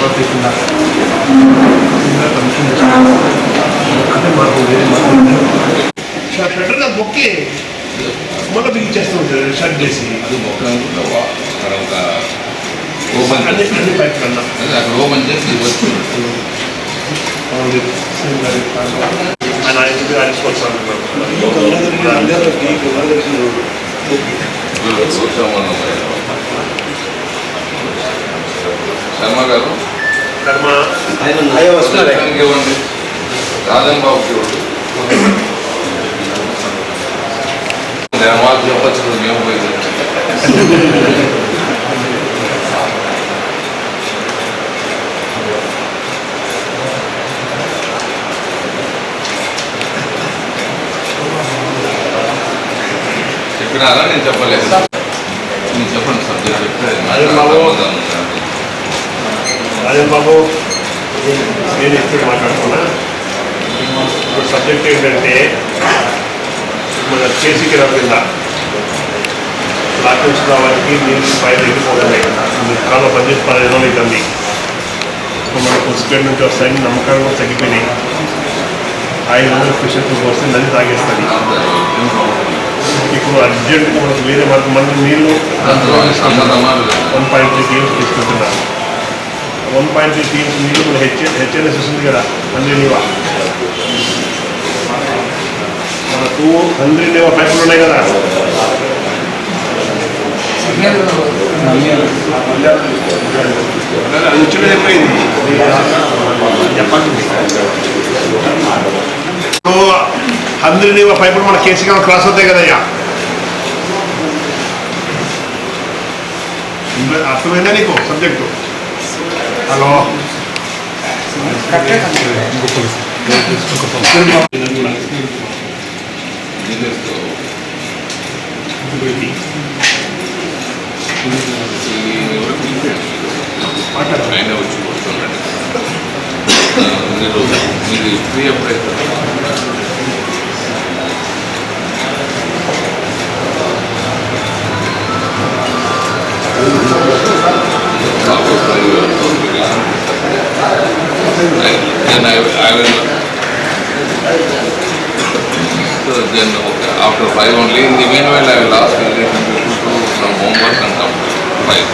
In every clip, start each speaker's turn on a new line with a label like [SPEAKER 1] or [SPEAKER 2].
[SPEAKER 1] లేకుండా కమిషన్ అంటే మాకు వేరే షట్టర్ మొక్కి మళ్ళీ బిగి చేస్తాం షట్ చేసి
[SPEAKER 2] అది మొక్క అక్కడ ఒక ఓపెన్
[SPEAKER 1] అన్ని పైపులు అన్నా
[SPEAKER 2] అక్కడ ఓపెన్ చేసి వచ్చు శర్మ గారు ఇవ్వండి రాజన్ బాబుకి ఇవ్వండి మాకు చెప్పచ్చు మేము పోయి చెప్పినారా నేను చెప్పలేదు నేను చెప్పండి సబ్జెక్ట్ చెప్తే
[SPEAKER 1] అదే బాబు నేను ఇప్పుడు మాట్లాడుతున్నా ఇప్పుడు సబ్జెక్ట్ ఏంటంటే మన కేసీకి రాకుండా లాక్డౌన్స్ రావడానికి నీళ్ళు పైన వెళ్ళిపోతున్నాయి కాలం 15 రోజులు అవుతుంది మనకు స్పీడ్ నుంచి వస్తాయని నమ్మకాలు కూడా తగ్గిపోయినాయి 500 క్యూసెక్స్ వస్తే నది తాగేస్తుంది ఇప్పుడు అర్జెంట్గా మనకు వేరే మన నీళ్ళు 1.3 టీమ్స్ తీసుకుంటున్నారు 1.3 టీమ్స్ నీళ్ళు కూడా హెచ్ఎన్ఎస్ ఉంది కదా అందరివా మనకు 100 పైపులు ఉన్నాయి కదా అది వచ్చిన చెప్పయింది చెప్పండి 100 పైపులు మన కేసీగా క్రాస్ అవుతాయి కదయ్యా అర్థమైందా నీకు సబ్జెక్టు హలో
[SPEAKER 2] ఆయన వచ్చి కూర్చోండి మీరు ఫ్రీ ఎప్పుడైతే then I will so then okay, after 5 only in the meanwhile I will ask irrigation people to from homework and come to 5.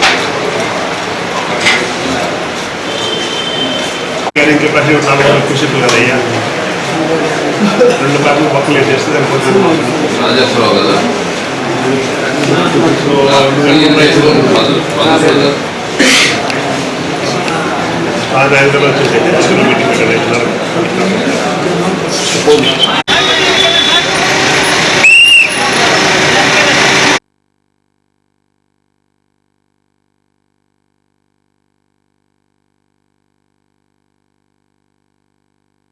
[SPEAKER 1] ఇంకా ప్రతి 4 క్యూసెక్లు కదయ్యా 2 పైపులు పక్కలు వేసేస్తే
[SPEAKER 2] రాజేశ్వరరావు కదా
[SPEAKER 1] మీటింగ్